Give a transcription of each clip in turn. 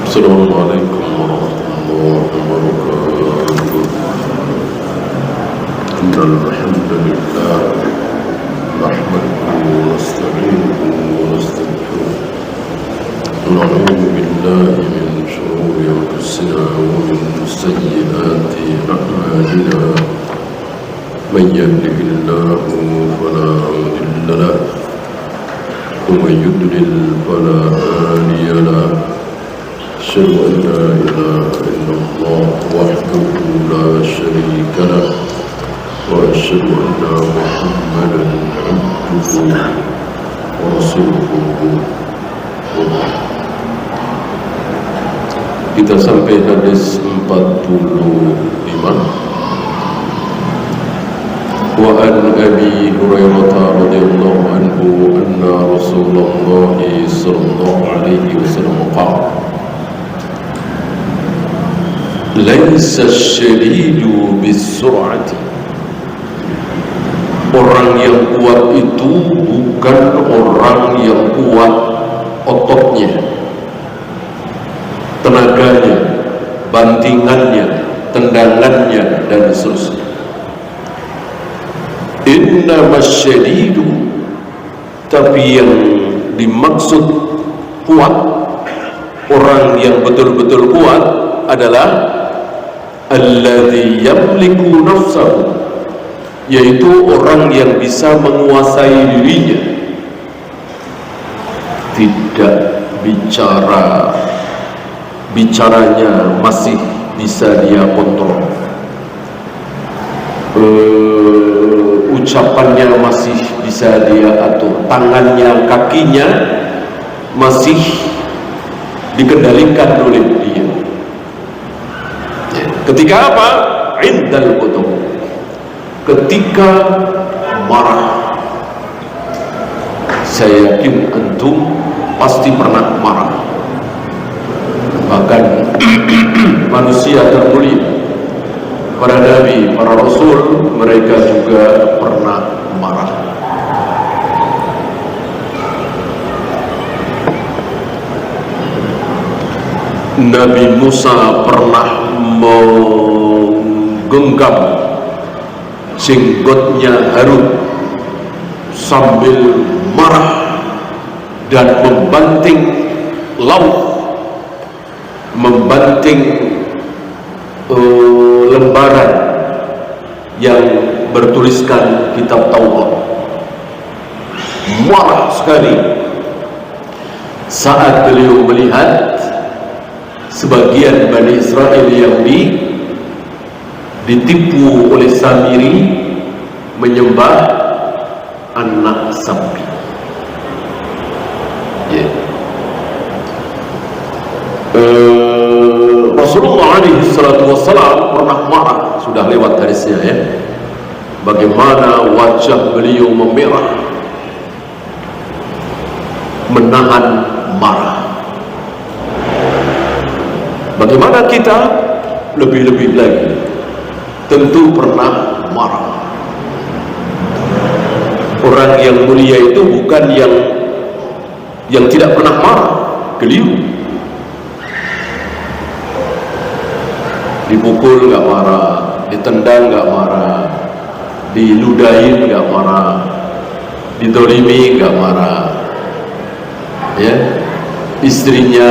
Assalamualaikum warahmatullahi wabarakatuh. Innal hamdalillah nahmaduhu wa nasta'inuhu wa nastaghfiruh. Na'udzu billahi min shururi anfusina wa min sayyiati a'malina. Man yahdihillahu fala mudilla lahu wa man yudlil fala hadiya lahu. أشهد أن لا إله إلا الله وحده لا شريك له وأشهد أن محمدا عبده ورسوله. Kita sampai hadis 45. Wa an Abi Hurairah radhiyallahu anhu anna Rasulullah sallallahu alaihi wasallam qala Laisa syadidu bisur'ati. Orang yang kuat itu bukan orang yang kuat ototnya, tenaganya, bantingannya, tendangannya, dan seterusnya. Innamas syadidu, tapi yang dimaksud kuat, orang yang betul-betul kuat adalah alladzi yamliku nafsahu, yaitu orang yang bisa menguasai dirinya, tidak bicaranya masih bisa dia kontrol, ucapannya masih bisa dia atur, tangannya, kakinya masih dikendalikan oleh dia. Ketika apa? Indal qudum, ketika marah. Saya yakin antum pasti pernah marah. Bahkan manusia termulia, para nabi, para rasul, mereka juga pernah marah. Nabi Musa pernah menggenggam jenggotnya Harun sambil marah dan membanting laut, membanting lembaran yang bertuliskan kitab Taurat. Marah sekali saat beliau melihat sebagian Bani Israel Yahudi ditipu oleh Samiri menyembah anak sapi. Rasulullah SAW pernah marah, sudah lewat hadisnya ya, bagaimana wajah beliau memerah menahan marah. Bagaimana kita lebih-lebih lagi tentu pernah marah. Orang yang mulia itu bukan yang tidak pernah marah, geliu. Dipukul nggak marah, ditendang nggak marah, diludahin nggak marah, didolimi nggak marah, ya, istrinya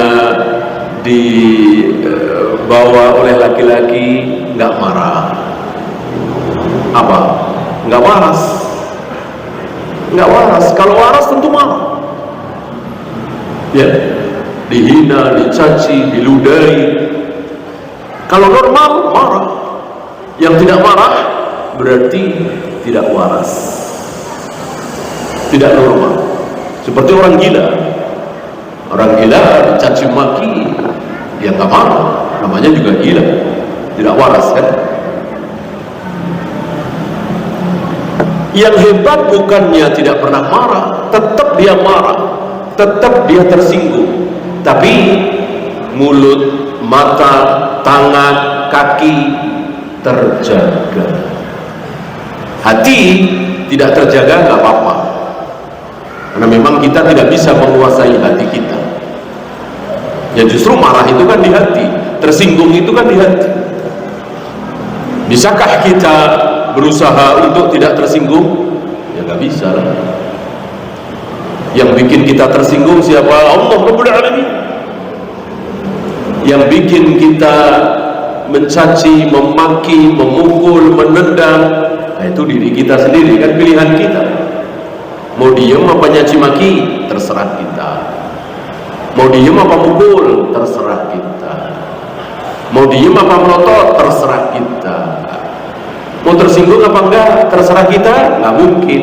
dibawa oleh laki-laki nggak marah. Apa? Nggak waras. Nggak waras. Kalau waras tentu marah. Ya, dihina, dicaci, diludahi. Kalau normal marah. Yang tidak marah berarti tidak waras, tidak normal. Seperti orang gila. Orang gila dicaci maki, dia nggak marah, namanya juga gila, tidak waras kan? Yang hebat bukannya tidak pernah marah, tetap dia marah, tetap dia tersinggung, tapi mulut, mata, tangan, kaki terjaga. Hati tidak terjaga nggak apa-apa, karena memang kita tidak bisa menguasai hati kita. Ya justru marah itu kan di hati, tersinggung itu kan di hati. Bisakah kita berusaha untuk tidak tersinggung? Ya nggak bisa lah. Yang bikin kita tersinggung siapa? Allah Rabbul Alamin. Yang bikin kita mencaci, memaki, memukul, menendang, nah itu diri kita sendiri, kan pilihan kita. Mau diem apa nyaci maki, terserah kita. Mau diem apa mukul, terserah kita. Mau diem apa melotot, terserah kita. Mau tersinggung apa enggak, terserah kita. Nggak mungkin,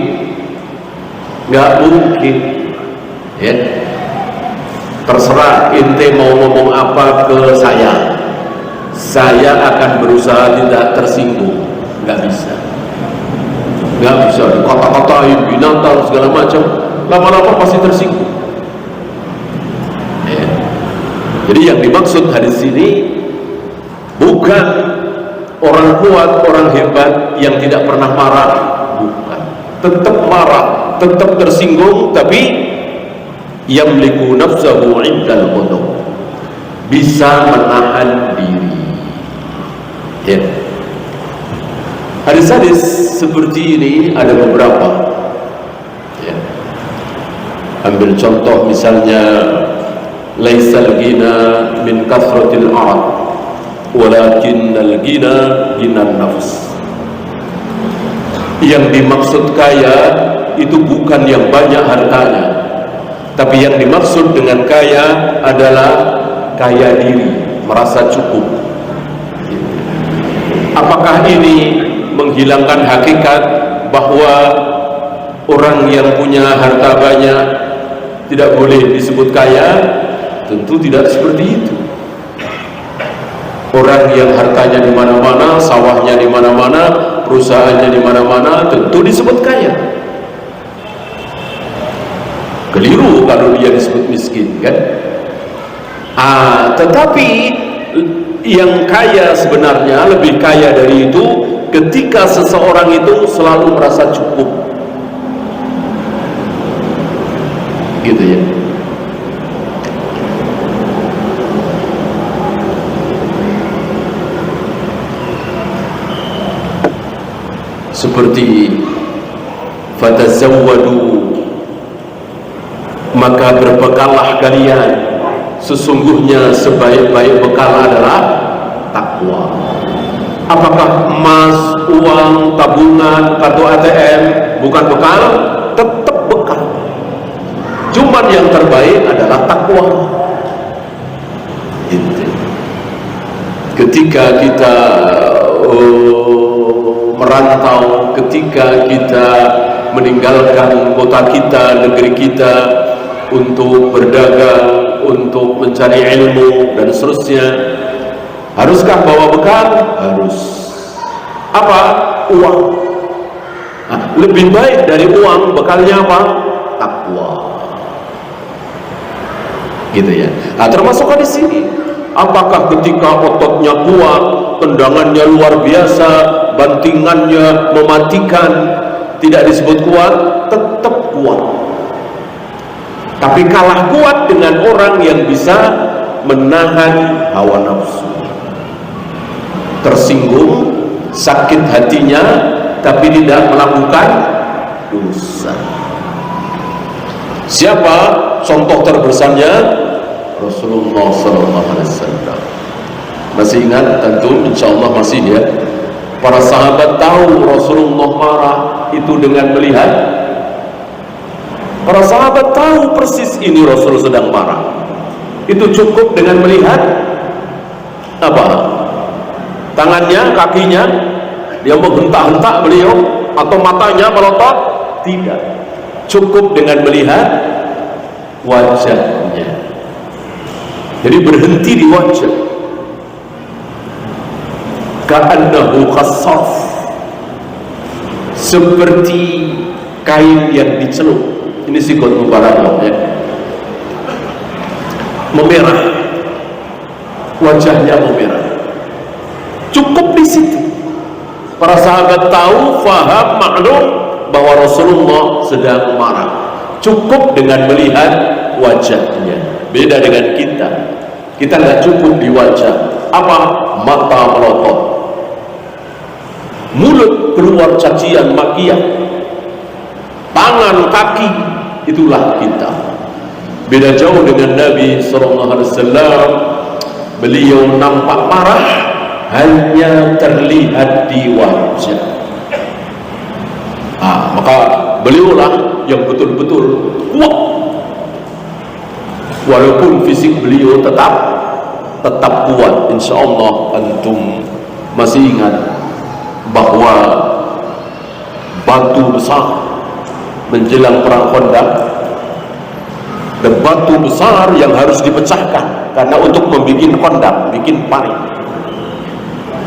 nggak mungkin ya. Terserah ente mau ngomong apa ke saya akan berusaha tidak tersinggung. Nggak bisa, nggak bisa dikata-katain binatang segala macam, lama-lama pasti tersinggung ya. Jadi yang dimaksud hadis ini bukan orang kuat, orang hebat yang tidak pernah marah, bukan. Tetap marah, tetap tersinggung, tapi yamliku nafsahu 'indal ghadab, bisa menahan diri ya. Hadis-hadis seperti ini ada beberapa ya. Ambil contoh misalnya, laisal ghina min kasratil 'arad walakinnal ghina ghinan nafs. Yang dimaksud kaya itu bukan yang banyak hartanya, tapi yang dimaksud dengan kaya adalah kaya diri, merasa cukup. Apakah ini menghilangkan hakikat bahwa orang yang punya harta banyak tidak boleh disebut kaya? Tentu tidak seperti itu. Orang yang hartanya di mana-mana, sawahnya di mana-mana, perusahaannya di mana-mana, tentu disebut kaya. Keliru kalau dia disebut miskin, kan? Tetapi yang kaya sebenarnya lebih kaya dari itu ketika seseorang itu selalu merasa cukup, gitu ya. Seperti fatazawwadu, maka berbekallah kalian, sesungguhnya sebaik-baik bekal adalah takwa. Apakah emas, uang, tabungan, kartu ATM bukan bekal? Tetap bekal. Cuman yang terbaik adalah takwa. Ketika kita merantau, ketika kita meninggalkan kota kita, negeri kita, untuk berdagang, untuk mencari ilmu dan seterusnya, haruskah bawa bekal? Harus. Apa? Uang. Lebih baik dari uang, bekalnya apa? Takwa. Gitu ya. Termasuk di sini. Apakah ketika ototnya kuat, tendangannya luar biasa, bantingannya mematikan, tidak disebut kuat? Tetap kuat. Tapi kalah kuat dengan orang yang bisa menahan hawa nafsu. Tersinggung, sakit hatinya, tapi tidak melakukan dosa. Siapa contoh terbesarnya? Rasulullah SAW. Masih ingat? Tentu insyaallah masih ya. Para sahabat tahu Rasulullah marah itu dengan melihat. Para sahabat tahu persis ini Rasul sedang marah. Itu cukup dengan melihat apa? Tangannya, kakinya, dia menghentak-hentak beliau, atau matanya melotot? Tidak. Cukup dengan melihat wajahnya. Jadi berhenti di wajah. Ka'annahu khassaf, seperti kain yang dicelup. Ini sikut mubarak ya. Memerah, wajahnya memerah. Cukup di situ. Para sahabat tahu, faham, maklum bahwa Rasulullah sedang marah. Cukup dengan melihat wajahnya. Beda dengan kita. Kita nggak cukup di wajah, apa? Mata melotot, mulut keluar cacian makian, tangan kaki, itulah kita. Beda jauh dengan Nabi SAW. Beliau nampak marah hanya terlihat di wajah. Maka beliaulah yang betul-betul kuat, walaupun fisik beliau tetap kuat. Insyaallah antum masih ingat bahwa batu besar menjelang perang Khandaq, dan batu besar yang harus dipecahkan karena untuk membuat Khandaq, bikin parit.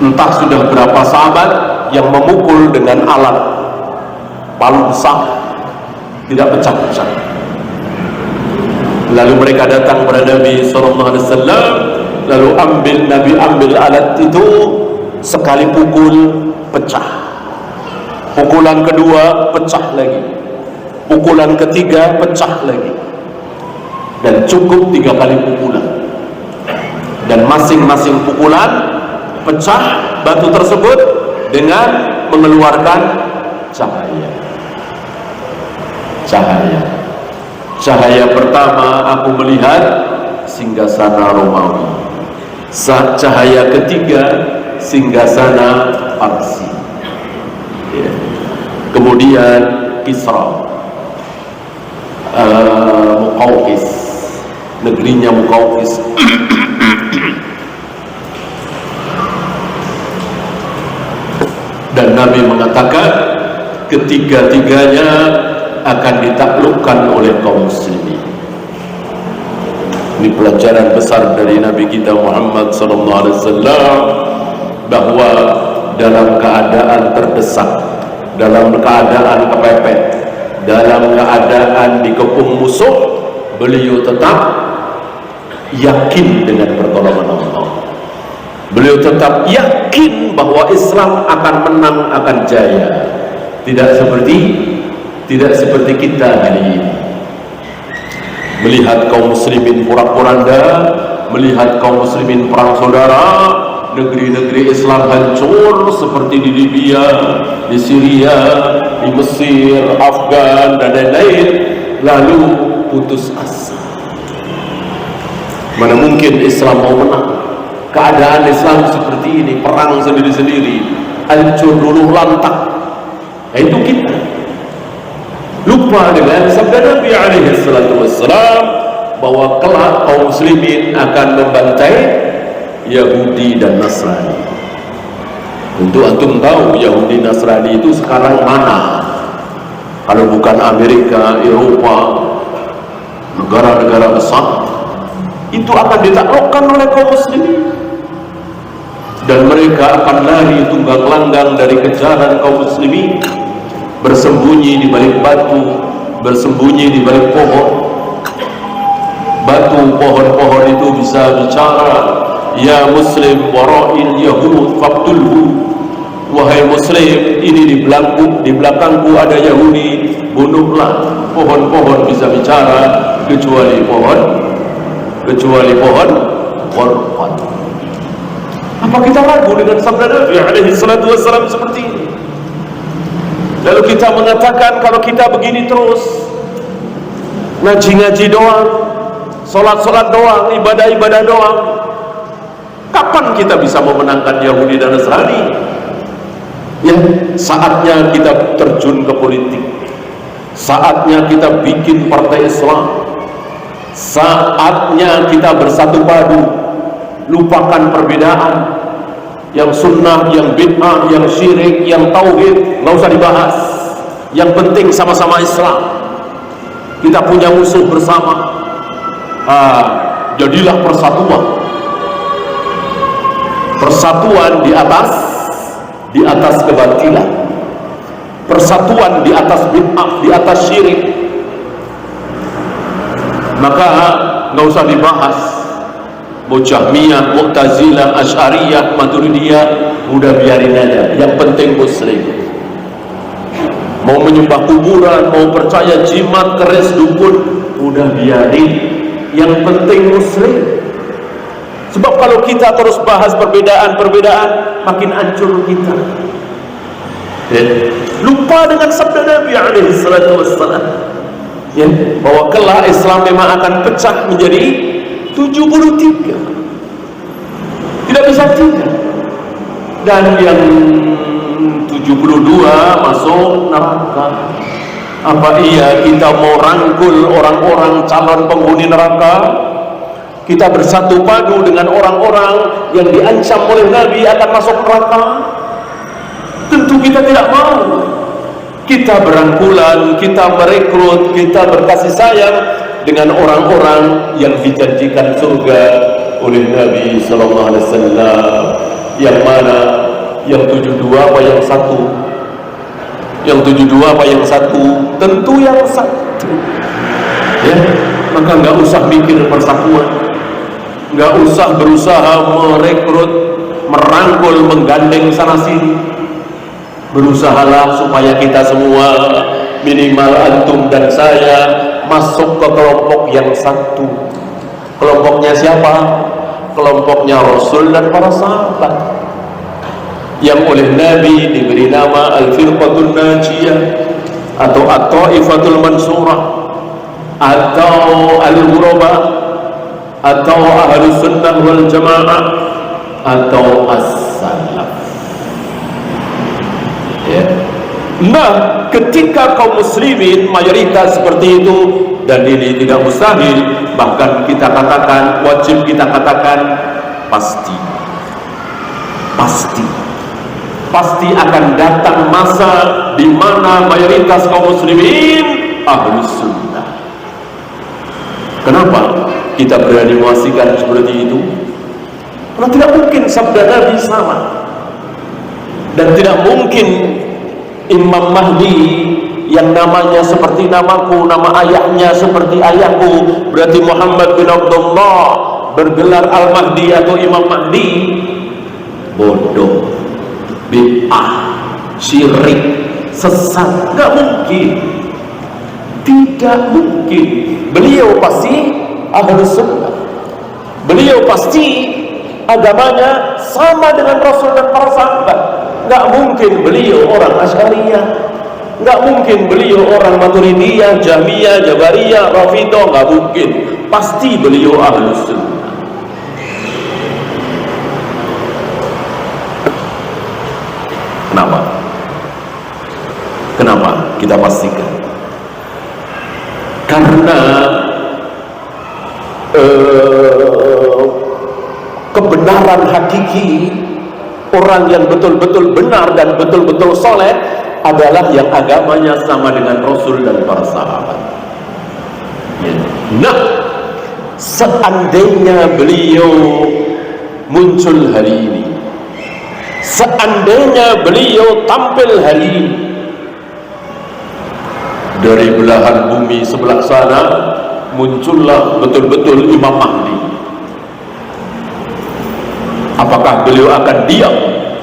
Entah sudah berapa sahabat yang memukul dengan alat palu besar, tidak pecah-pecah. Lalu mereka datang kepada Nabi SAW, lalu Nabi ambil alat itu, sekali pukul pecah, pukulan kedua pecah lagi, pukulan ketiga pecah lagi, dan cukup 3 kali pukulan, dan masing-masing pukulan pecah batu tersebut dengan mengeluarkan cahaya pertama aku melihat singgasana Romawi, cahaya ketiga singgasana Parsi, kemudian Kisra, Muqawqis, negerinya Muqawqis. Dan Nabi mengatakan ketiga-tiganya akan ditaklukkan oleh kaum muslimin. Ini pelajaran besar dari Nabi kita Muhammad SAW, bahwa dalam keadaan terdesak, dalam keadaan kepepet, dalam keadaan dikepung musuh, beliau tetap yakin dengan pertolongan Allah. Beliau tetap yakin bahwa Islam akan menang, akan jaya. Tidak seperti kita hari ini, melihat kaum muslimin porak-poranda, melihat kaum muslimin perang saudara, negeri-negeri Islam hancur seperti di Libya, di Syria, di Mesir, Afgan, dan lain-lain, lalu putus asa. Mana mungkin Islam mau menang? Keadaan Islam seperti ini, perang sendiri-sendiri, hancur luluh lantak. Itu kita lupa dengan sabda Nabi SAW bahwa kelak kaum muslimin akan membantai Yahudi dan Nasrani. Tentu antum tahu Yahudi Nasrani itu sekarang mana? Kalau bukan Amerika, Eropa, negara-negara besar, itu akan ditaklukkan oleh kaum muslimin, dan mereka akan lari tunggang langgang dari kejaran kaum muslimin, bersembunyi di balik batu, bersembunyi di balik pohon. Batu, pohon-pohon itu bisa bicara, ya muslim wara'il yahud faqtulhu, wahai muslim, ini di belakangku ada Yahudi, bunuhlah. Pohon-pohon bisa bicara kecuali pohon Qur'an. Apa kita ragu dengan sabda Nabi SAW seperti ini? Lalu kita mengatakan kalau kita begini terus, ngaji-ngaji doang, sholat-sholat doang, ibadah-ibadah doang, kapan kita bisa memenangkan Yahudi dan Nasrani? Ya, saatnya kita terjun ke politik, saatnya kita bikin partai Islam, saatnya kita bersatu padu, lupakan perbedaan, yang sunnah, yang bid'ah, yang syirik, yang tauhid, nggak usah dibahas. Yang penting sama-sama Islam. Kita punya musuh bersama. Jadilah persatuan di atas kebatilan, persatuan di atas bid'ah, di atas syirik. Maka nggak usah dibahas Jahmiyah, Mu'tazilah, Asy'ariyah, Maturidiyah, udah biarin aja. Yang penting muslim. Mau menyembah kuburan, mau percaya jimat, keris, dukun, udah biarin. Yang penting muslim. Sebab kalau kita terus bahas perbedaan-perbedaan, makin hancur kita. Lupa dengan sabda Nabi alaihi salatu wassalam, bahwa kelak Islam memang akan pecah menjadi 73. Tidak bisa tidak. Dan yang 72 masuk neraka. Apa iya kita mau rangkul orang-orang calon penghuni neraka? Kita bersatu padu dengan orang-orang yang diancam oleh Nabi akan masuk neraka? Tentu kita tidak mau. Kita berangkulan, kita merekrut, kita berkasih sayang dengan orang-orang yang dijanjikan surga oleh Nabi sallallahu alaihi wasallam. Yang mana? Yang 72 apa yang satu? Yang 72 apa yang satu? Tentu yang satu. Ya, maka nggak usah mikir persatuan, nggak usah berusaha merekrut, merangkul, menggandeng sana sini. Berusahalah supaya kita semua, minimal antum dan saya, masuk ke kelompok yang satu. Kelompoknya siapa? Kelompoknya Rasul dan para sahabat, yang oleh Nabi diberi nama Al-Firqatul Najiyah, atau At-Ta'ifatul Mansurah, atau Al-Ghuraba, atau Ahlus Sunnah wal Jamaah, atau As-Salaf. Nah, ketika kaum muslimin mayoritas seperti itu, dan ini tidak mustahil, bahkan kita katakan, wajib kita katakan, pasti akan datang masa di mana mayoritas kaum muslimin Ahlus Sunnah. Kenapa kita berani memastikan seperti itu? Karena tidak mungkin sabda Nabi sama, dan tidak mungkin Imam Mahdi yang namanya seperti namaku, nama ayahnya seperti ayahku, berarti Muhammad bin Abdullah, bergelar Al-Mahdi atau Imam Mahdi. Bodoh, bid'ah, syirik, sesat, nggak mungkin, tidak mungkin. Beliau pasti Ahlus Sunnah, beliau pasti agamanya sama dengan Rasul dan para sahabat. Nggak mungkin beliau orang Asy'ariyah, nggak mungkin beliau orang Maturidiyah, Jahmiyah, Jabariyah, Rafidhah, nggak mungkin. Pasti beliau Ahlus Sunnah. Kenapa kita pastikan? Karena kebenaran hakiki, orang yang betul-betul benar dan betul-betul soleh adalah yang agamanya sama dengan Rasul dan para sahabat. Nah, seandainya beliau muncul hari ini, seandainya beliau tampil hari ini, dari belahan bumi sebelah sana muncullah betul-betul Imam Mahdi. Apakah beliau akan diam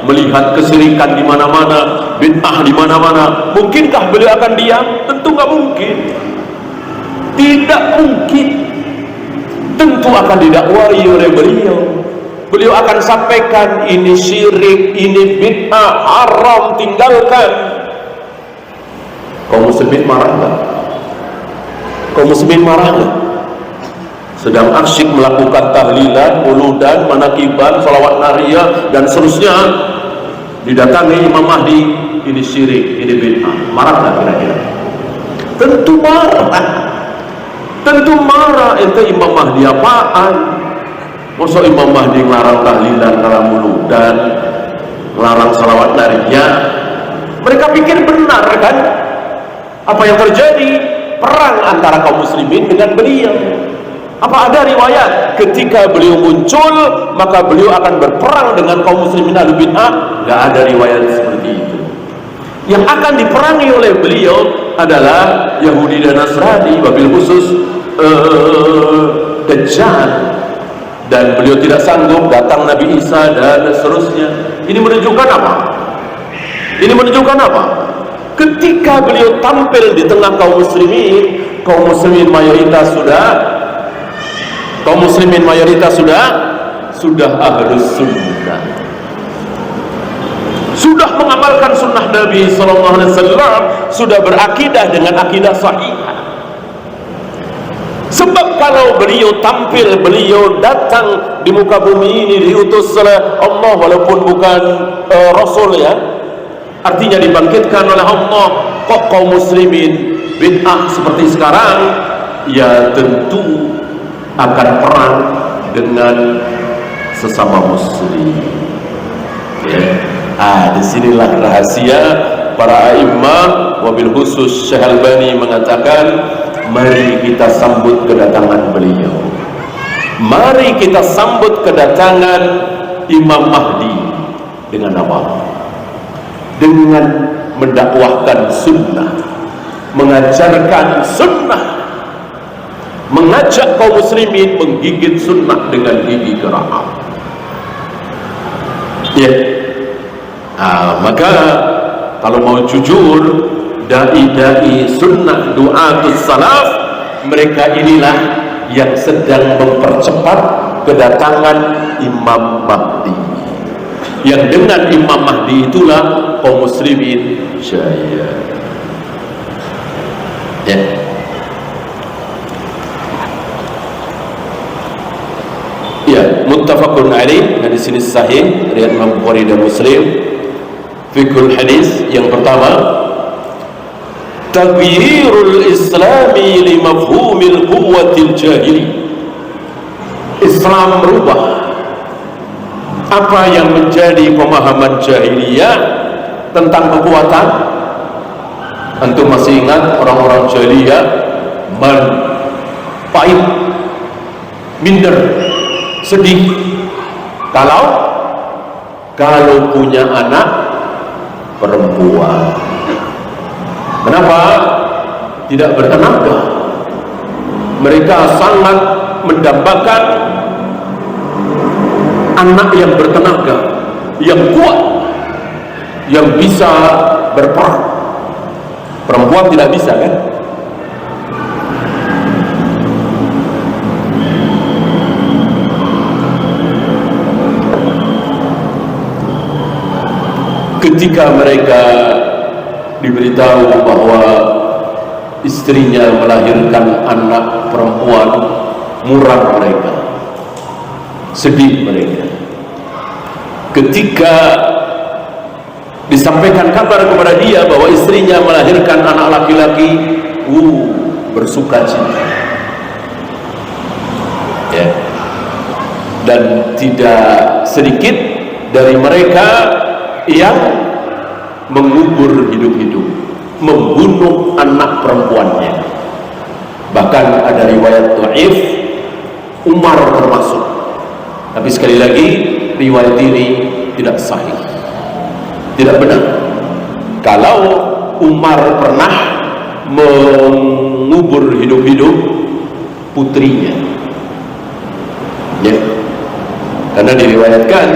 melihat kesyirikan di mana-mana, bid'ah di mana-mana? Mungkinkah beliau akan diam? Tentu nggak mungkin. Tidak mungkin. Tentu akan didakwai oleh beliau. Beliau akan sampaikan ini syirik, ini bid'ah, haram, tinggalkan. Kaum muslimin marah nggak? Kaum muslimin marah nggak? Sedang asyik melakukan tahlilan, muludan, manakiban, salawat nariyah dan seterusnya, didatangi Imam Mahdi, ini syirik, ini bid'ah. Marah nggak kira-kira? Tentu marah. Tentu marah. Ente Imam Mahdi apaan? Masa Imam Mahdi ngelarang tahlilan, ngelarang muludan, ngelarang salawat nariyah? Mereka pikir benar kan? Apa yang terjadi? Perang antara kaum muslimin dengan beliau. Apa ada riwayat ketika beliau muncul maka beliau akan berperang dengan kaum muslimin ahli bid'ah? Gak ada riwayat seperti itu. Yang akan diperangi oleh beliau adalah Yahudi dan Nasrani, wabil khusus Dajjal, dan beliau tidak sanggup, datang Nabi Isa dan seterusnya. Ini menunjukkan apa? Ini menunjukkan apa? Ketika beliau tampil di tengah kaum muslimin mayoritas sudah sudah ahlus sunnah, sudah mengamalkan sunnah Nabi SAW, sudah berakidah dengan akidah sahihah. Sebab kalau beliau tampil, beliau datang di muka bumi ini diutus oleh Allah, walaupun bukan Rasul ya, artinya dibangkitkan oleh Allah, kok kaum muslimin bid'ah seperti sekarang, ya tentu akan perang dengan sesama muslim ya. Disinilah rahasia para a'immah, wabil khusus Syekh Albani mengatakan, mari kita sambut kedatangan beliau, mari kita sambut kedatangan Imam Mahdi dengan apa? Dengan mendakwahkan sunnah, mengajarkan sunnah, mengajak kaum muslimin menggigit sunnah dengan gigi geraham ya. Maka kalau mau jujur, dai-dai sunnah, du'atus salaf, mereka inilah yang sedang mempercepat kedatangan Imam Mahdi, yang dengan Imam Mahdi itulah kaum muslimin jaya ya. Ya, muttafaqun alaih, hadis ini sahih riwayat Imam Bukhari dan Muslim. Fiqhul hadis yang pertama, taghyirul islami li mafhumil quwwatil jahili. Islam merubah apa yang menjadi pemahaman jahiliyah tentang kekuatan. Antum masih ingat orang-orang jahiliyah pahit, minder, sedih kalau punya anak perempuan. Kenapa? Tidak bertenaga. Mereka sangat mendambakan anak yang bertenaga, yang kuat, yang bisa berperang. Perempuan tidak bisa kan? Ketika mereka diberitahu bahwa istrinya melahirkan anak perempuan, muram mereka, sedih mereka. Ketika disampaikan kabar kepada dia bahwa istrinya melahirkan anak laki-laki, bersuka cita ya. Dan tidak sedikit dari mereka yang mengubur hidup-hidup, membunuh anak perempuannya. Bahkan ada riwayat dhaif, Umar termasuk. Tapi sekali lagi, riwayat ini tidak sahih, tidak benar. Kalau Umar pernah mengubur hidup-hidup putrinya ya, karena diriwayatkan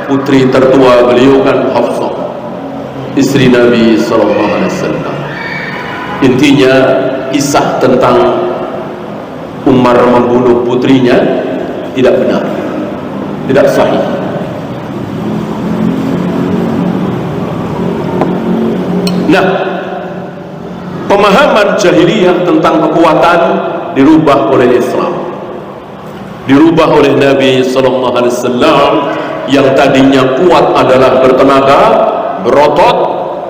putri tertua beliau kan Hafsah, istri Nabi SAW. Intinya kisah tentang Umar membunuh putrinya tidak benar, tidak sahih. Nah, pemahaman jahiliyah tentang kekuatan dirubah oleh Islam, dirubah oleh Nabi SAW. Yang tadinya kuat adalah bertenaga, berotot,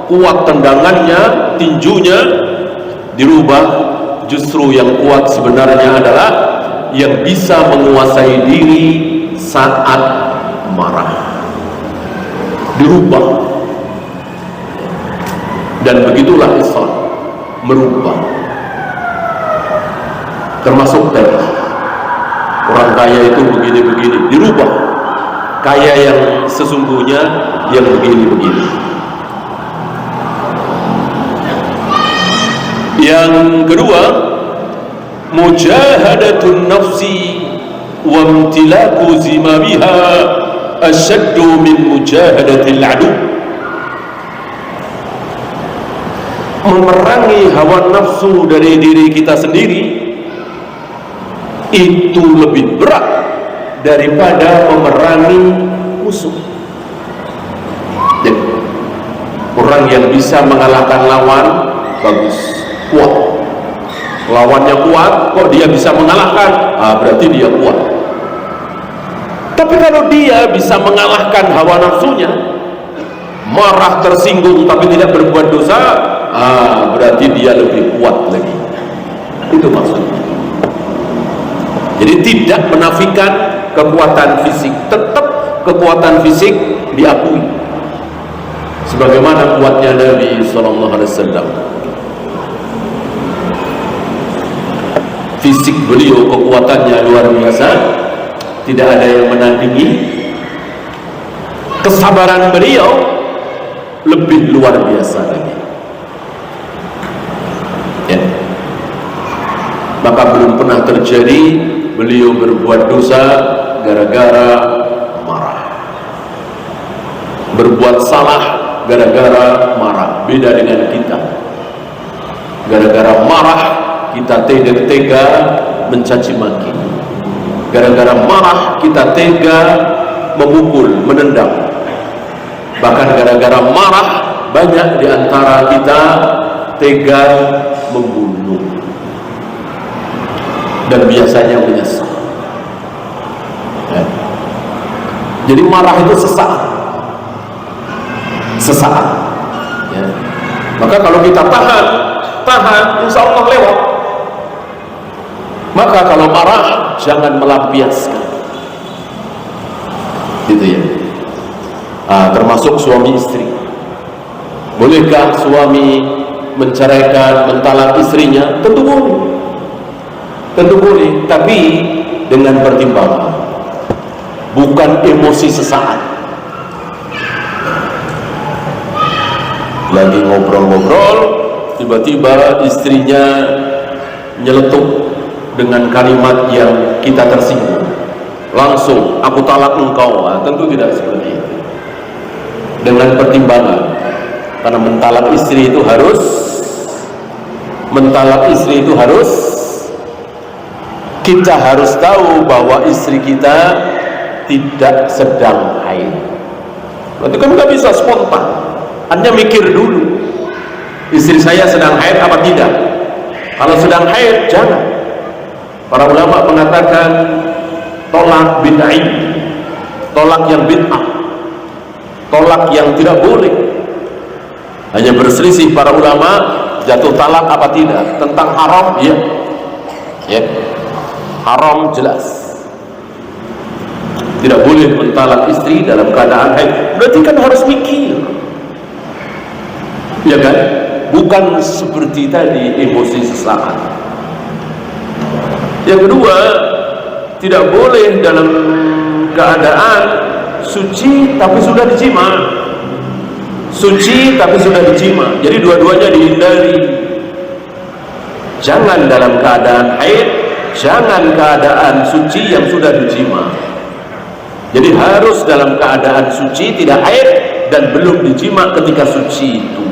kuat tendangannya, tinjunya, dirubah justru yang kuat sebenarnya adalah yang bisa menguasai diri saat marah. Dirubah. Dan begitulah Islam merubah. Termasuk tadi orang kaya itu begini-begini, dirubah. Kaya yang sesungguhnya yang begini-begini. Yang kedua, mujahadatun nafsi wa imtilaku zimabiha asyaddu min mujahadatil adu. Memerangi hawa nafsu dari diri kita sendiri itu lebih berat daripada memerangi musuh. Jadi, orang yang bisa mengalahkan lawan bagus, kuat. Lawannya kuat, kok dia bisa mengalahkan? Berarti dia kuat. Tapi kalau dia bisa mengalahkan hawa nafsunya, marah, tersinggung tapi tidak berbuat dosa, berarti dia lebih kuat lagi. Itu maksudnya. Jadi tidak menafikan kekuatan fisik, tetap kekuatan fisik diakui sebagaimana kuatnya Nabi SAW. Fisik beliau kekuatannya luar biasa, tidak ada yang menandingi. Kesabaran beliau lebih luar biasa lagi, ya. Maka belum pernah terjadi beliau berbuat dosa gara-gara marah, berbuat salah gara-gara marah. Beda dengan kita, gara-gara marah kita tega mencaci maki, gara-gara marah kita tega memukul, menendang. Bahkan gara-gara marah banyak diantara kita tega membunuh dan biasanya menyesal, ya. Jadi marah itu sesaat, ya. Maka kalau kita tahan, insya Allah lewat. Maka kalau marah jangan melampiaskan, gitu ya. Termasuk suami istri. Bolehkah suami menceraikan, mentalak istrinya? Tentu boleh, tapi dengan pertimbangan, bukan emosi sesaat. Lagi ngobrol-ngobrol, tiba-tiba istrinya nyeletuk dengan kalimat yang kita tersinggung, langsung aku talak engkau. Tentu tidak seperti itu. Dengan pertimbangan, karena mentalak istri itu harus kita harus tahu bahwa istri kita tidak sedang haid. Berarti kan nggak bisa spontan, hanya mikir dulu, istri saya sedang haid apa tidak. Kalau sedang haid jangan. Para ulama mengatakan tolak bid'ah, tolak yang bid'ah, tolak yang tidak boleh. Hanya berselisih para ulama jatuh talak apa tidak. Tentang haram, ya, haram jelas. Tidak boleh mentalak istri dalam keadaan haid. Berarti kan harus mikir, ya kan? Bukan seperti tadi emosi sesaat. Yang kedua, tidak boleh dalam keadaan suci tapi sudah dijima. Suci tapi sudah dijima. Jadi dua-duanya dihindari. Jangan dalam keadaan haid, jangan keadaan suci yang sudah dijima. Jadi harus dalam keadaan suci, tidak haid dan belum dijima ketika suci itu.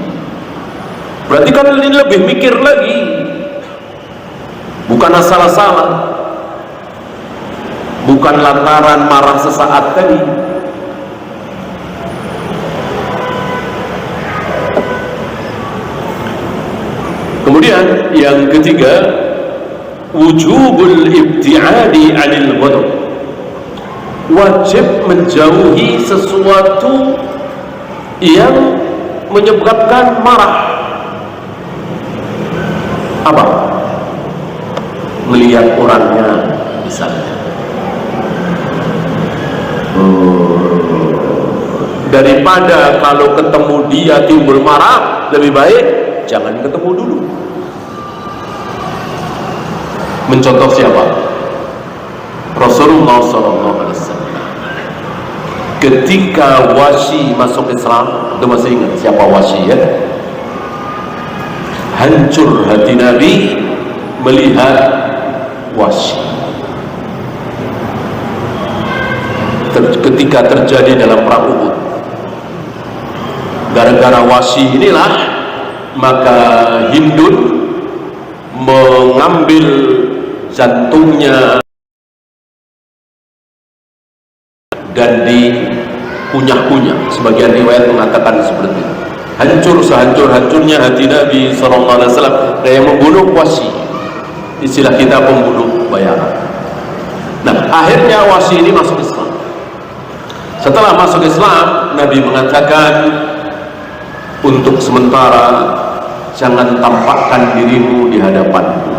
Berarti kan ini lebih mikir lagi. Bukan asal-asalan, bukan lantaran marah sesaat tadi. Kemudian yang ketiga, wujubul ibtiadi 'anil ghadab. Wajib menjauhi sesuatu yang menyebabkan marah. Apa? Melihat orangnya misalnya, daripada kalau ketemu dia timbul marah, lebih baik jangan ketemu dulu. Mencontoh siapa? Rasulullah SAW. Ketika Wasyi masuk Islam, itu masih ingat siapa Wasyi, ya? Hancur hati Nabi melihat Wasyi ketika terjadi dalam perang Uhud. Gara-gara Wasyi inilah maka Hindun mengambil jantungnya dan dikunyah-kunyah. Sebagian riwayat mengatakan seperti itu. Hancur sehancur-hancurnya hati Nabi SAW, kayak membunuh Wasi, istilah kita pembunuh bayaran. Nah, akhirnya Wasi ini masuk Islam. Setelah masuk Islam, Nabi mengatakan, untuk sementara jangan tampakkan dirimu di hadapanku.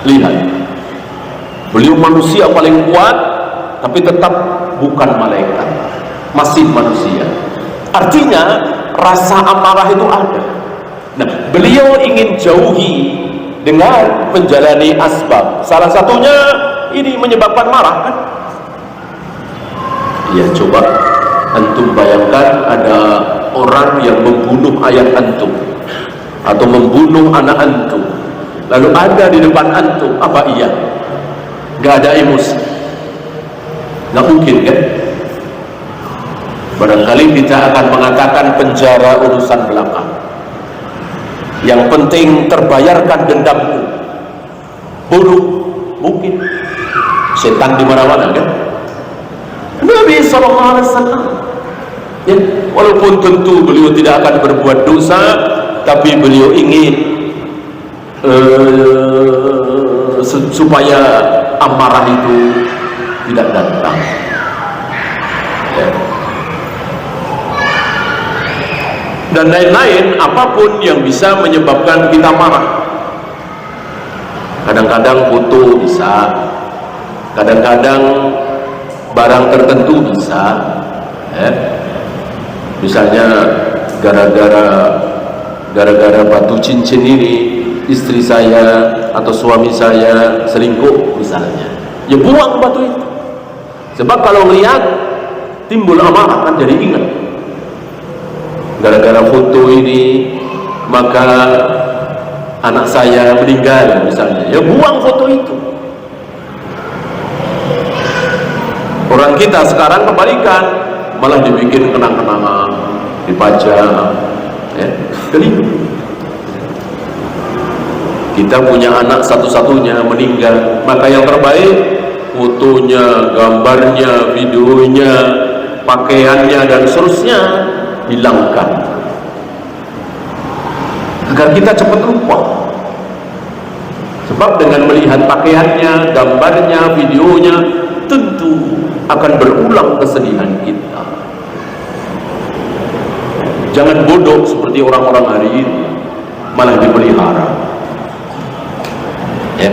Lihat, beliau manusia paling kuat, tapi tetap bukan malaikat, masih manusia. Artinya rasa amarah itu ada. Nah, beliau ingin jauhi dengan menjalani asbab. Salah satunya ini menyebabkan marah, kan? Ya, coba antum bayangkan ada orang yang membunuh ayah antum atau membunuh anak antum, lalu ada di depan antum, apa iya? Gak ada emosi? Gak mungkin, kan? Barangkali kita akan mengatakan penjara urusan belakang, yang penting terbayarkan dendamku. Bunuh mungkin, setan di mana-mana, kan? Nabi SAW, ya, walaupun tentu beliau tidak akan berbuat dosa, tapi beliau ingin supaya amarah itu tidak datang, ya. Dan lain-lain, apapun yang bisa menyebabkan kita marah. Kadang-kadang foto bisa, kadang-kadang barang tertentu bisa, ya. Misalnya gara-gara batu cincin ini istri saya atau suami saya selingkuh misalnya, ya buang batu itu. Sebab kalau melihat timbul amarah, kan jadi ingat. Gara-gara foto ini maka anak saya meninggal misalnya, ya buang foto itu. Orang kita sekarang kebalikan, malah dibikin kenang-kenangan, dipajang, ya, keliru. Kita punya anak satu-satunya meninggal, maka yang terbaik fotonya, gambarnya, videonya, pakaiannya dan seterusnya hilangkan, agar kita cepat lupa. Sebab dengan melihat pakaiannya, gambarnya, videonya, tentu akan berulang kesedihan kita. Jangan bodoh seperti orang-orang hari ini, malah dipelihara, ya.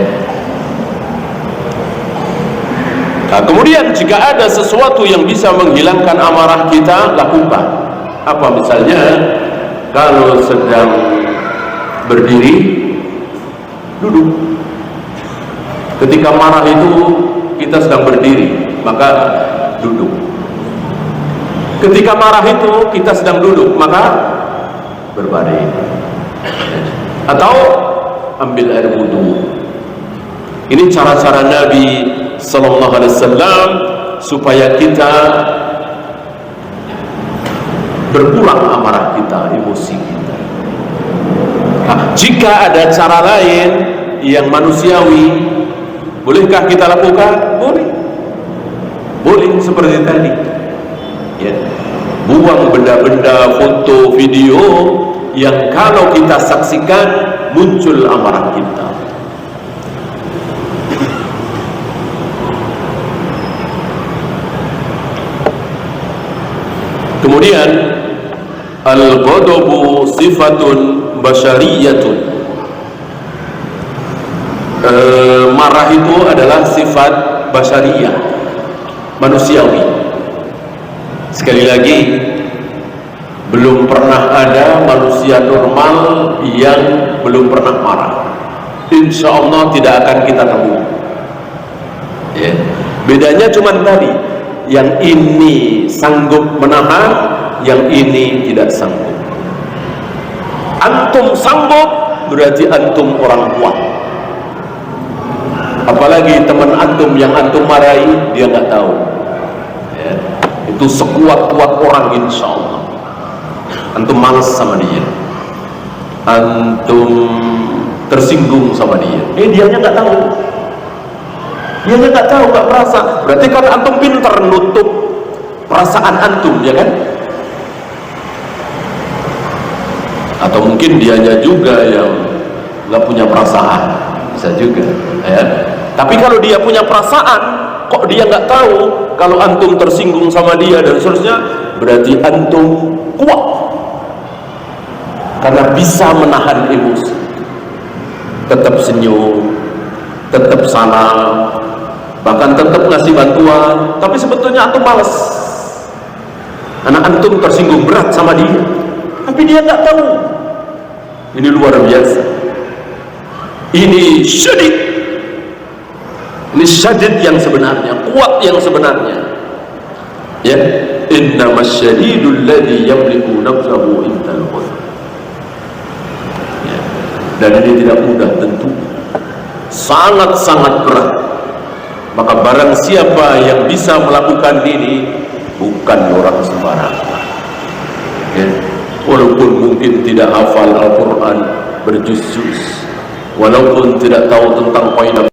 Nah, kemudian jika ada sesuatu yang bisa menghilangkan amarah kita, lakukan. Apa misalnya? Kalau sedang berdiri, duduk. Ketika marah itu kita sedang berdiri, maka duduk. Ketika marah itu kita sedang duduk, maka berbaring. Atau ambil air wudhu. Ini cara-cara Nabi Sallallahu Alaihi Wasallam supaya kita berkurang amarah kita, emosi kita. Nah, jika ada cara lain yang manusiawi, bolehkah kita lakukan? Boleh. Boleh seperti tadi, ya. Buang benda-benda, foto, video yang kalau kita saksikan muncul amarah kita. Kemudian al-ghadabu sifatun basyariyatun. Marah itu adalah sifat basyariyah, manusiawi. Sekali lagi, belum pernah ada manusia normal yang belum pernah marah. Insya Allah tidak akan kita temui, ya. Bedanya cuma tadi, yang ini sanggup menahan, yang ini tidak sanggup. Antum sanggup, berarti antum orang kuat. Apalagi teman antum yang antum marahi, dia nggak tahu, ya. Itu sekuat-kuat orang, insya Allah. Antum malas sama dia, antum tersinggung sama dia, dianya nggak tahu. Dia nggak tahu, nggak merasa. Berarti kan antum pintar nutup perasaan antum, ya kan? Atau mungkin dianya juga yang nggak punya perasaan, bisa juga, ya. Tapi kalau dia punya perasaan, kok dia nggak tahu kalau antum tersinggung sama dia dan seterusnya, berarti antum kuat karena bisa menahan emosi, tetap senyum, tetap salam, bahkan tetap ngasih bantuan. Tapi sebetulnya antum malas, anak antum tersinggung berat sama dia, tapi dia nggak tahu. Ini luar biasa. Ini syadid. Ini syadid yang sebenarnya, kuat yang sebenarnya. Ya, innamas syadidul ladzi yamliku nafsahu indal ghadab. Ya. Dan ini tidak mudah tentu. Sangat-sangat berat. Maka barang siapa yang bisa melakukan ini bukan orang sembarangan. Ya. Walaupun mungkin tidak hafal Al-Quran berjuz-juz, walaupun tidak tahu tentang poin,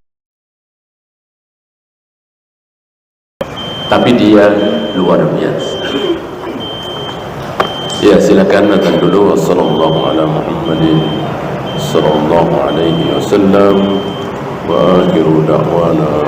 tapi dia luar biasa. Ya, silakan datang dulu. Wassallallahu ala Muhammadin sallallahu alaihi wasallam wa akhiru da'wana